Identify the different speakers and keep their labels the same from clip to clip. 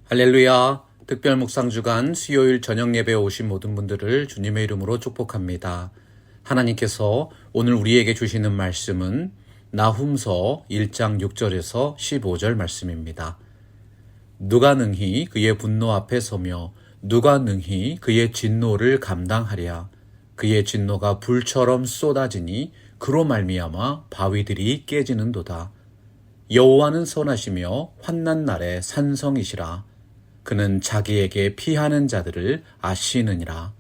Speaker 1: 할렐루야. 특별 묵상 주간 수요일 저녁 예배에 오신 모든 분들을 주님의 이름으로 축복합니다. 하나님께서 오늘 우리에게 주시는 말씀은 나훔서 1장 6절에서 15절 말씀입니다. 누가 능히 그의 분노 앞에 서며 누가 능히 그의 진노를 감당하랴. 그의 진노가 불처럼 쏟아지니 그로 말미암아 바위들이 깨지는도다. 여호와는 선하시며 환난 날에 산성이시라. 그는 자기에게 피하는 자들을 아시느니라.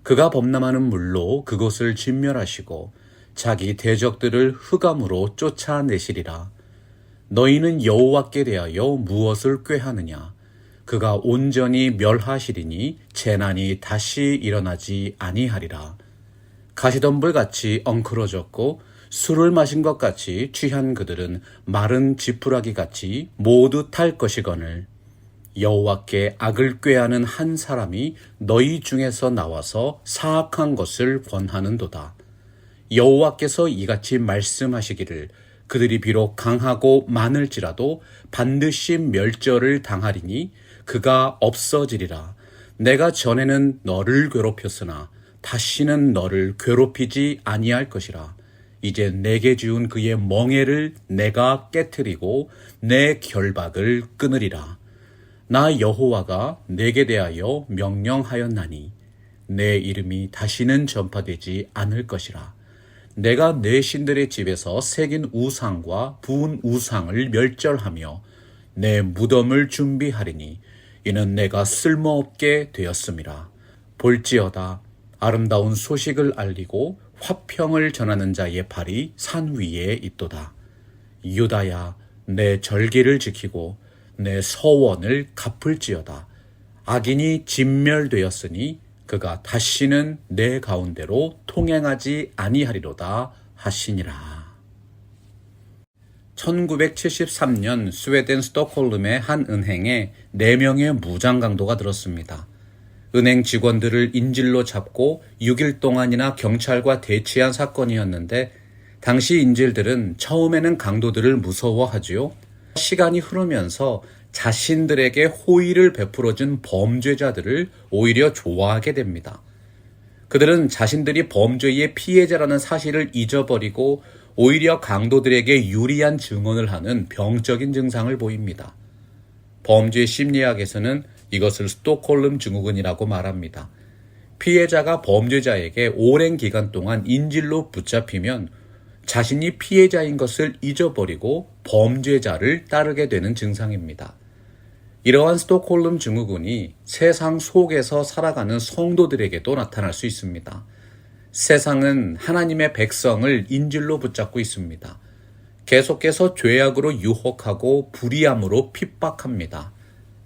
Speaker 1: 그가 범람하는 물로 그곳을 진멸하시고 자기 대적들을 흑암으로 쫓아내시리라. 너희는 여호와께 대하여 무엇을 꾀하느냐? 그가 온전히 멸하시리니 재난이 다시 일어나지 아니하리라. 가시덤불같이 엉클어졌고 술을 마신 것 같이 취한 그들은 마른 지푸라기 같이 모두 탈 것이거늘 여호와께 악을 꾀하는 한 사람이 너희 중에서 나와서 사악한 것을 권하는도다. 여호와께서 이같이 말씀하시기를 그들이 비록 강하고 많을지라도 반드시 멸절을 당하리니 그가 없어지리라. 내가 전에는 너를 괴롭혔으나 다시는 너를 괴롭히지 아니할 것이라. 이제 내게 지운 그의 멍에를 내가 깨트리고 내 결박을 끊으리라. 나 여호와가 내게 대하여 명령하였나니 내 이름이 다시는 전파되지 않을 것이라. 내가 내 신들의 집에서 새긴 우상과 부은 우상을 멸절하며 내 무덤을 준비하리니 이는 내가 쓸모없게 되었음이라. 볼지어다 아름다운 소식을 알리고 화평을 전하는 자의 발이 산 위에 있도다. 유다야 내 절기를 지키고 내 서원을 갚을지어다. 악인이 진멸되었으니 그가 다시는 내 가운데로 통행하지 아니하리로다 하시니라. 1973년 스웨덴 스톡홀름의 한 은행에 4명의 무장 강도가 들었습니다. 은행 직원들을 인질로 잡고 6일 동안이나 경찰과 대치한 사건이었는데 당시 인질들은 처음에는 강도들을 무서워하지요. 시간이 흐르면서 자신들에게 호의를 베풀어준 범죄자들을 오히려 좋아하게 됩니다. 그들은 자신들이 범죄의 피해자라는 사실을 잊어버리고 오히려 강도들에게 유리한 증언을 하는 병적인 증상을 보입니다. 범죄 심리학에서는 이것을 스톡홀름 증후군이라고 말합니다. 피해자가 범죄자에게 오랜 기간 동안 인질로 붙잡히면 자신이 피해자인 것을 잊어버리고 범죄자를 따르게 되는 증상입니다. 이러한 스톡홀름 증후군이 세상 속에서 살아가는 성도들에게도 나타날 수 있습니다. 세상은 하나님의 백성을 인질로 붙잡고 있습니다. 계속해서 죄악으로 유혹하고 불의함으로 핍박합니다.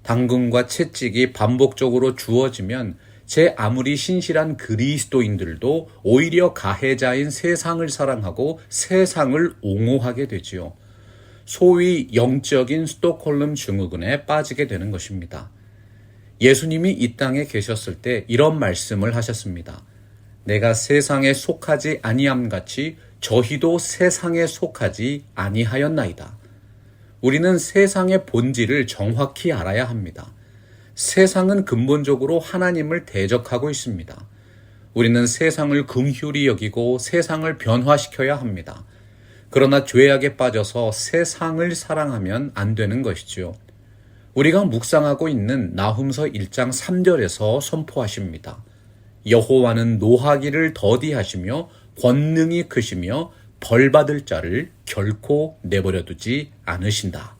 Speaker 1: 당근과 채찍이 반복적으로 주어지면 제 아무리 신실한 그리스도인들도 오히려 가해자인 세상을 사랑하고 세상을 옹호하게 되지요. 소위 영적인 스톡홀름 증후군에 빠지게 되는 것입니다. 예수님이 이 땅에 계셨을 때 이런 말씀을 하셨습니다. 내가 세상에 속하지 아니함 같이 저희도 세상에 속하지 아니하였나이다. 우리는 세상의 본질을 정확히 알아야 합니다. 세상은 근본적으로 하나님을 대적하고 있습니다. 우리는 세상을 긍휼히 여기고 세상을 변화시켜야 합니다. 그러나 죄악에 빠져서 세상을 사랑하면 안 되는 것이지요. 우리가 묵상하고 있는 나훔서 1장 3절에서 선포하십니다. 여호와는 노하기를 더디하시며 권능이 크시며 벌받을 자를 결코 내버려 두지 않으신다.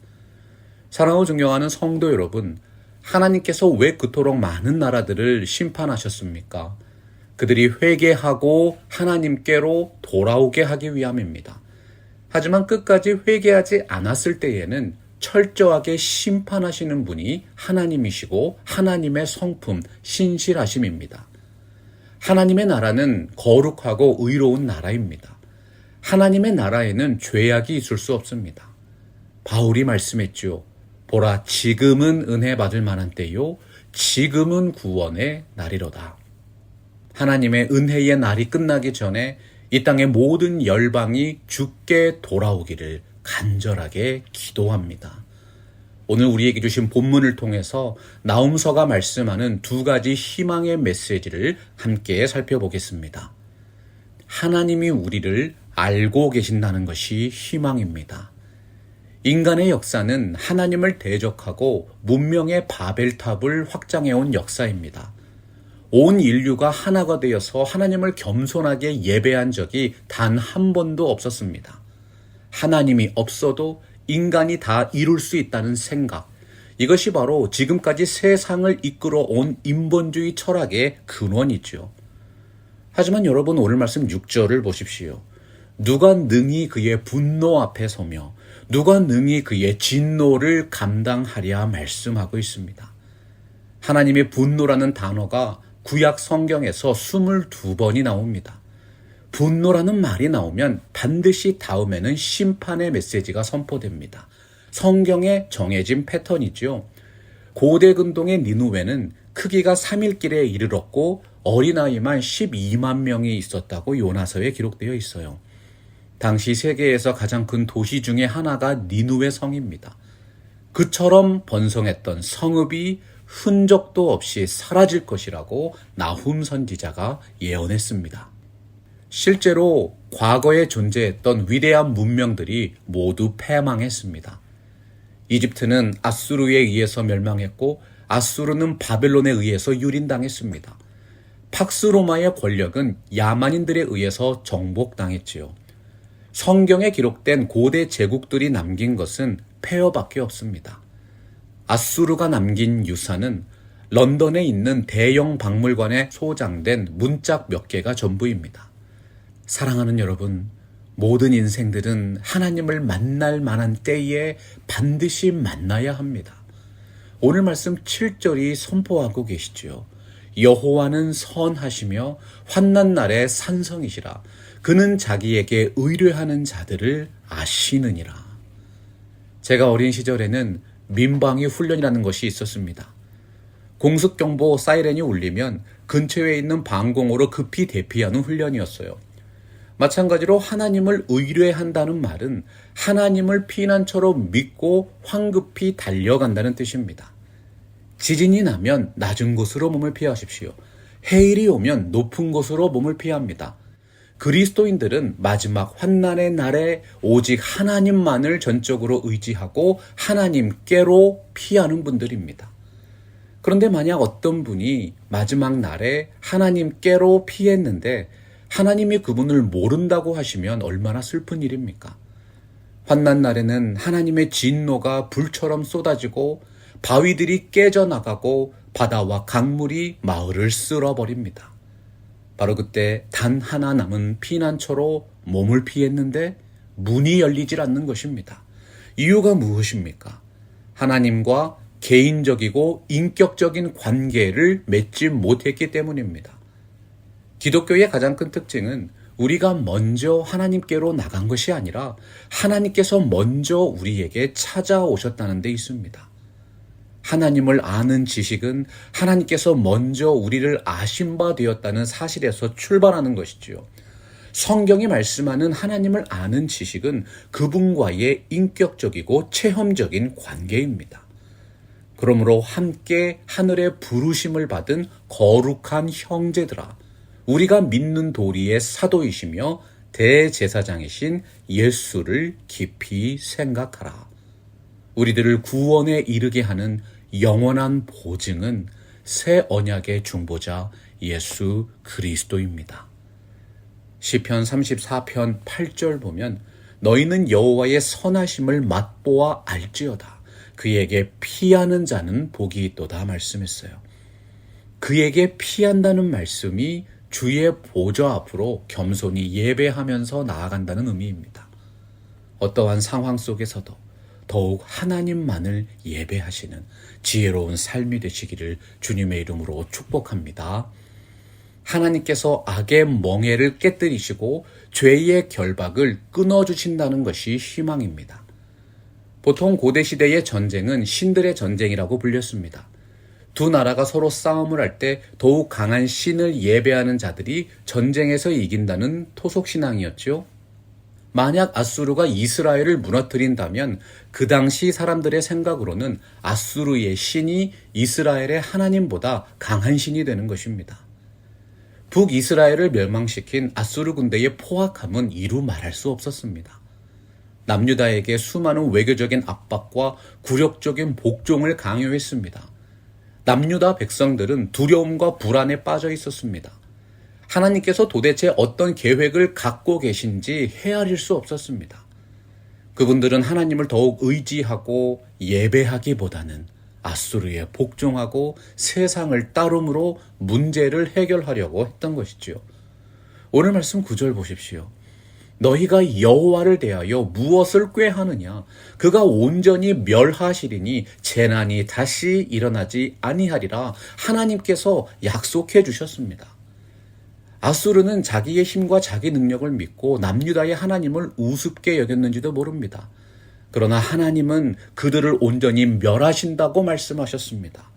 Speaker 1: 사랑하고 존경하는 성도 여러분, 하나님께서 왜 그토록 많은 나라들을 심판하셨습니까? 그들이 회개하고 하나님께로 돌아오게 하기 위함입니다. 하지만 끝까지 회개하지 않았을 때에는 철저하게 심판하시는 분이 하나님이시고 하나님의 성품, 신실하심입니다. 하나님의 나라는 거룩하고 의로운 나라입니다. 하나님의 나라에는 죄악이 있을 수 없습니다. 바울이 말씀했죠. 보라, 지금은 은혜 받을 만한 때요, 지금은 구원의 날이로다. 하나님의 은혜의 날이 끝나기 전에 이 땅의 모든 열방이 주께 돌아오기를 간절하게 기도합니다. 오늘 우리에게 주신 본문을 통해서 나훔서가 말씀하는 두 가지 희망의 메시지를 함께 살펴보겠습니다. 하나님이 우리를 알고 계신다는 것이 희망입니다. 인간의 역사는 하나님을 대적하고 문명의 바벨탑을 확장해온 역사입니다. 온 인류가 하나가 되어서 하나님을 겸손하게 예배한 적이 단 한 번도 없었습니다. 하나님이 없어도 인간이 다 이룰 수 있다는 생각, 이것이 바로 지금까지 세상을 이끌어온 인본주의 철학의 근원이죠. 하지만 여러분, 오늘 말씀 6절을 보십시오. 누가 능히 그의 분노 앞에 서며 누가 능히 그의 진노를 감당하랴 말씀하고 있습니다. 하나님의 분노라는 단어가 구약 성경에서 22번이 나옵니다. 분노라는 말이 나오면 반드시 다음에는 심판의 메시지가 선포됩니다. 성경에 정해진 패턴이죠. 고대 근동의 니누웨는 크기가 3일길에 이르렀고 어린아이만 12만 명이 있었다고 요나서에 기록되어 있어요. 당시 세계에서 가장 큰 도시 중에 하나가 니누웨 성입니다. 그처럼 번성했던 성읍이 흔적도 없이 사라질 것이라고 나훔 선지자가 예언했습니다. 실제로 과거에 존재했던 위대한 문명들이 모두 패망했습니다. 이집트는 아수르에 의해서 멸망했고 아수르는 바벨론에 의해서 유린당했습니다. 팍스로마의 권력은 야만인들에 의해서 정복당했지요. 성경에 기록된 고대 제국들이 남긴 것은 폐허밖에 없습니다. 아수르가 남긴 유산은 런던에 있는 대형 박물관에 소장된 문짝 몇 개가 전부입니다. 사랑하는 여러분, 모든 인생들은 하나님을 만날 만한 때에 반드시 만나야 합니다. 오늘 말씀 7절이 선포하고 계시죠. 여호와는 선하시며 환난 날에 산성이시라. 그는 자기에게 의뢰하는 자들을 아시느니라. 제가 어린 시절에는 민방위 훈련이라는 것이 있었습니다. 공습경보 사이렌이 울리면 근처에 있는 방공호로 급히 대피하는 훈련이었어요. 마찬가지로 하나님을 의뢰한다는 말은 하나님을 피난처로 믿고 황급히 달려간다는 뜻입니다. 지진이 나면 낮은 곳으로 몸을 피하십시오. 해일이 오면 높은 곳으로 몸을 피합니다. 그리스도인들은 마지막 환난의 날에 오직 하나님만을 전적으로 의지하고 하나님께로 피하는 분들입니다. 그런데 만약 어떤 분이 마지막 날에 하나님께로 피했는데 하나님이 그분을 모른다고 하시면 얼마나 슬픈 일입니까? 환난 날에는 하나님의 진노가 불처럼 쏟아지고 바위들이 깨져나가고 바다와 강물이 마을을 쓸어버립니다. 바로 그때 단 하나 남은 피난처로 몸을 피했는데 문이 열리질 않는 것입니다. 이유가 무엇입니까? 하나님과 개인적이고 인격적인 관계를 맺지 못했기 때문입니다. 기독교의 가장 큰 특징은 우리가 먼저 하나님께로 나간 것이 아니라 하나님께서 먼저 우리에게 찾아오셨다는 데 있습니다. 하나님을 아는 지식은 하나님께서 먼저 우리를 아신 바 되었다는 사실에서 출발하는 것이지요. 성경이 말씀하는 하나님을 아는 지식은 그분과의 인격적이고 체험적인 관계입니다. 그러므로 함께 하늘의 부르심을 받은 거룩한 형제들아, 우리가 믿는 도리의 사도이시며 대제사장이신 예수를 깊이 생각하라. 우리들을 구원에 이르게 하는 영원한 보증은 새 언약의 중보자 예수 그리스도입니다. 시편 34편 8절 보면 너희는 여호와의 선하심을 맛보아 알지어다. 그에게 피하는 자는 복이 있도다 말씀했어요. 그에게 피한다는 말씀이 주의 보좌 앞으로 겸손히 예배하면서 나아간다는 의미입니다. 어떠한 상황 속에서도 더욱 하나님만을 예배하시는 지혜로운 삶이 되시기를 주님의 이름으로 축복합니다. 하나님께서 악의 멍에를 깨뜨리시고 죄의 결박을 끊어주신다는 것이 희망입니다. 보통 고대시대의 전쟁은 신들의 전쟁이라고 불렸습니다. 두 나라가 서로 싸움을 할 때 더욱 강한 신을 예배하는 자들이 전쟁에서 이긴다는 토속신앙이었죠. 만약 아수르가 이스라엘을 무너뜨린다면 그 당시 사람들의 생각으로는 아수르의 신이 이스라엘의 하나님보다 강한 신이 되는 것입니다. 북이스라엘을 멸망시킨 아수르 군대의 포악함은 이루 말할 수 없었습니다. 남유다에게 수많은 외교적인 압박과 굴욕적인 복종을 강요했습니다. 남유다 백성들은 두려움과 불안에 빠져 있었습니다. 하나님께서 도대체 어떤 계획을 갖고 계신지 헤아릴 수 없었습니다. 그분들은 하나님을 더욱 의지하고 예배하기보다는 아수르에 복종하고 세상을 따름으로 문제를 해결하려고 했던 것이지요. 오늘 말씀 9절 보십시오. 너희가 여호와를 대하여 무엇을 꾀하느냐? 그가 온전히 멸하시리니 재난이 다시 일어나지 아니하리라 하나님께서 약속해 주셨습니다. 아수르는 자기의 힘과 자기 능력을 믿고 남유다의 하나님을 우습게 여겼는지도 모릅니다. 그러나 하나님은 그들을 온전히 멸하신다고 말씀하셨습니다.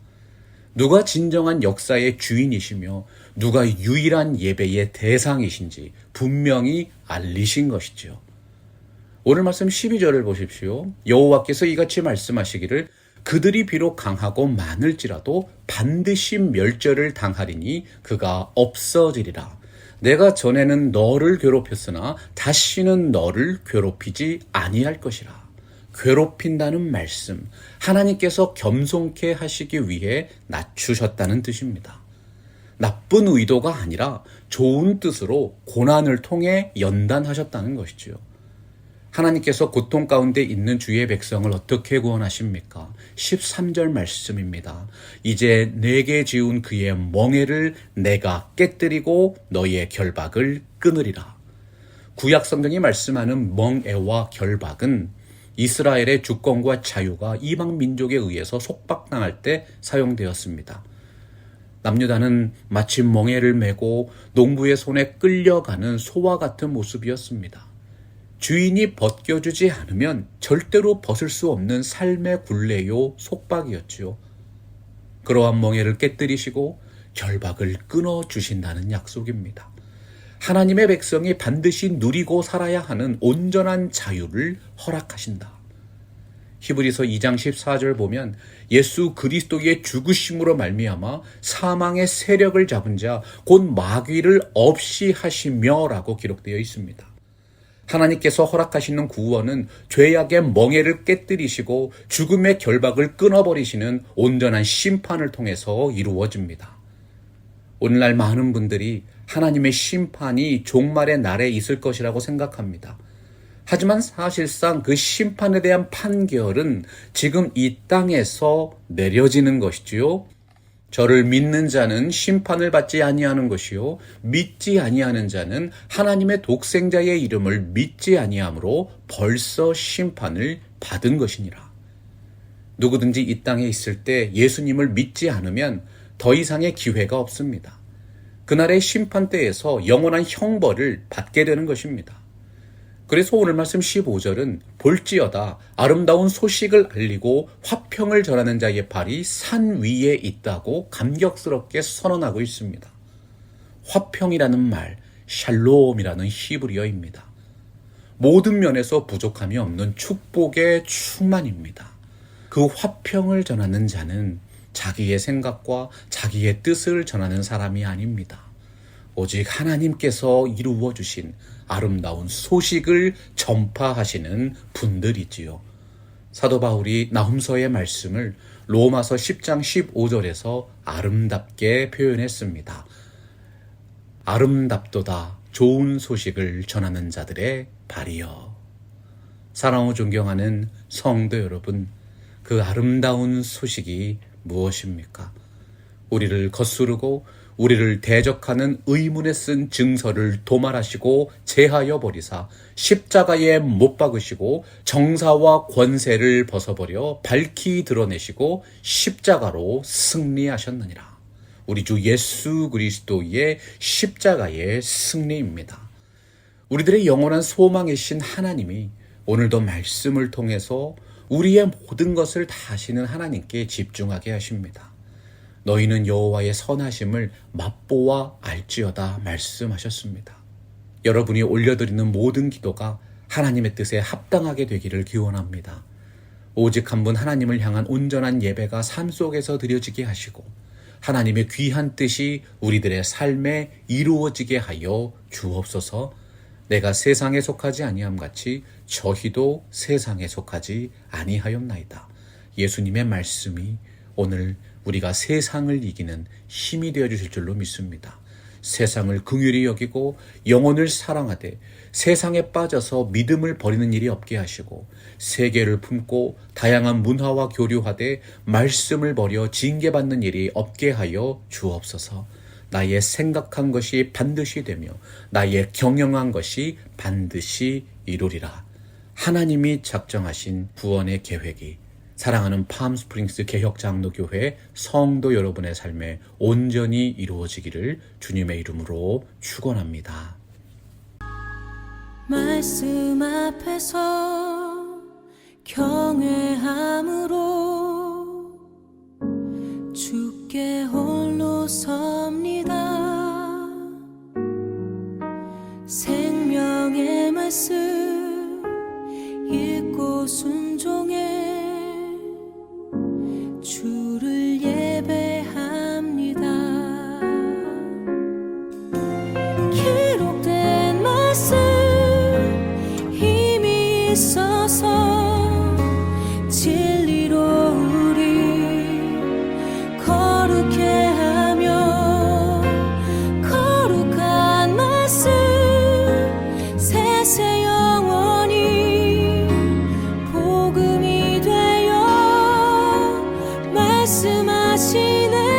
Speaker 1: 누가 진정한 역사의 주인이시며 누가 유일한 예배의 대상이신지 분명히 알리신 것이지요. 오늘 말씀 12절을 보십시오. 여호와께서 이같이 말씀하시기를 그들이 비록 강하고 많을지라도 반드시 멸절을 당하리니 그가 없어지리라. 내가 전에는 너를 괴롭혔으나 다시는 너를 괴롭히지 아니할 것이라. 괴롭힌다는 말씀, 하나님께서 겸손케 하시기 위해 낮추셨다는 뜻입니다. 나쁜 의도가 아니라 좋은 뜻으로 고난을 통해 연단하셨다는 것이지요. 하나님께서 고통 가운데 있는 주의 백성을 어떻게 구원하십니까? 13절 말씀입니다. 이제 내게 지운 그의 멍에를 내가 깨뜨리고 너희의 결박을 끊으리라. 구약 성경이 말씀하는 멍에와 결박은 이스라엘의 주권과 자유가 이방 민족에 의해서 속박당할 때 사용되었습니다. 남유다는 마치 멍에를 메고 농부의 손에 끌려가는 소와 같은 모습이었습니다. 주인이 벗겨주지 않으면 절대로 벗을 수 없는 삶의 굴레요 속박이었지요. 그러한 멍에를 깨뜨리시고 결박을 끊어주신다는 약속입니다. 하나님의 백성이 반드시 누리고 살아야 하는 온전한 자유를 허락하신다. 히브리서 2장 14절 보면 예수 그리스도의 죽으심으로 말미암아 사망의 세력을 잡은 자 곧 마귀를 없이 하시며라고 기록되어 있습니다. 하나님께서 허락하시는 구원은 죄악의 멍에를 깨뜨리시고 죽음의 결박을 끊어버리시는 온전한 심판을 통해서 이루어집니다. 오늘날 많은 분들이 하나님의 심판이 종말의 날에 있을 것이라고 생각합니다. 하지만 사실상 그 심판에 대한 판결은 지금 이 땅에서 내려지는 것이지요. 저를 믿는 자는 심판을 받지 아니하는 것이요 믿지 아니하는 자는 하나님의 독생자의 이름을 믿지 아니하므로 벌써 심판을 받은 것이니라. 누구든지 이 땅에 있을 때 예수님을 믿지 않으면 더 이상의 기회가 없습니다. 그날의 심판대에서 영원한 형벌을 받게 되는 것입니다. 그래서 오늘 말씀 15절은 볼지어다 아름다운 소식을 알리고 화평을 전하는 자의 발이 산 위에 있다고 감격스럽게 선언하고 있습니다. 화평이라는 말, 샬롬이라는 히브리어입니다. 모든 면에서 부족함이 없는 축복의 충만입니다. 그 화평을 전하는 자는 자기의 생각과 자기의 뜻을 전하는 사람이 아닙니다. 오직 하나님께서 이루어 주신 아름다운 소식을 전파하시는 분들이지요. 사도 바울이 나훔서의 말씀을 로마서 10장 15절에서 아름답게 표현했습니다. 아름답도다 좋은 소식을 전하는 자들의 발이여. 사랑하고 존경하는 성도 여러분, 그 아름다운 소식이 무엇입니까? 우리를 거스르고 우리를 대적하는 의문에 쓴 증서를 도말하시고 제하여 버리사 십자가에 못 박으시고 정사와 권세를 벗어버려 밝히 드러내시고 십자가로 승리하셨느니라. 우리 주 예수 그리스도의 십자가의 승리입니다. 우리들의 영원한 소망이신 하나님이 오늘도 말씀을 통해서 우리의 모든 것을 다 아시는 하나님께 집중하게 하십니다. 너희는 여호와의 선하심을 맛보아 알지어다 말씀하셨습니다. 여러분이 올려드리는 모든 기도가 하나님의 뜻에 합당하게 되기를 기원합니다. 오직 한 분 하나님을 향한 온전한 예배가 삶 속에서 드려지게 하시고 하나님의 귀한 뜻이 우리들의 삶에 이루어지게 하여 주옵소서. 내가 세상에 속하지 아니함 같이 저희도 세상에 속하지 아니하였나이다. 예수님의 말씀이 오늘 우리가 세상을 이기는 힘이 되어 주실 줄로 믿습니다. 세상을 긍휼히 여기고 영혼을 사랑하되 세상에 빠져서 믿음을 버리는 일이 없게 하시고 세계를 품고 다양한 문화와 교류하되 말씀을 버려 징계받는 일이 없게 하여 주옵소서. 나의 생각한 것이 반드시 되며 나의 경영한 것이 반드시 이루리라. 하나님이 작정하신 구원의 계획이 사랑하는 팜스프링스 개혁장로교회 성도 여러분의 삶에 온전히 이루어지기를 주님의 이름으로 축원합니다.
Speaker 2: 말씀 앞에서 경외함으로 주께 홀로 섭니다. 생명의 말씀 읽고 순종해 주를 예배합니다. 기록된 말씀 힘이 있어서 진리로 우리 거룩해 하며 거룩한 말씀 세세 영원히 복음이 되어 말씀하시네.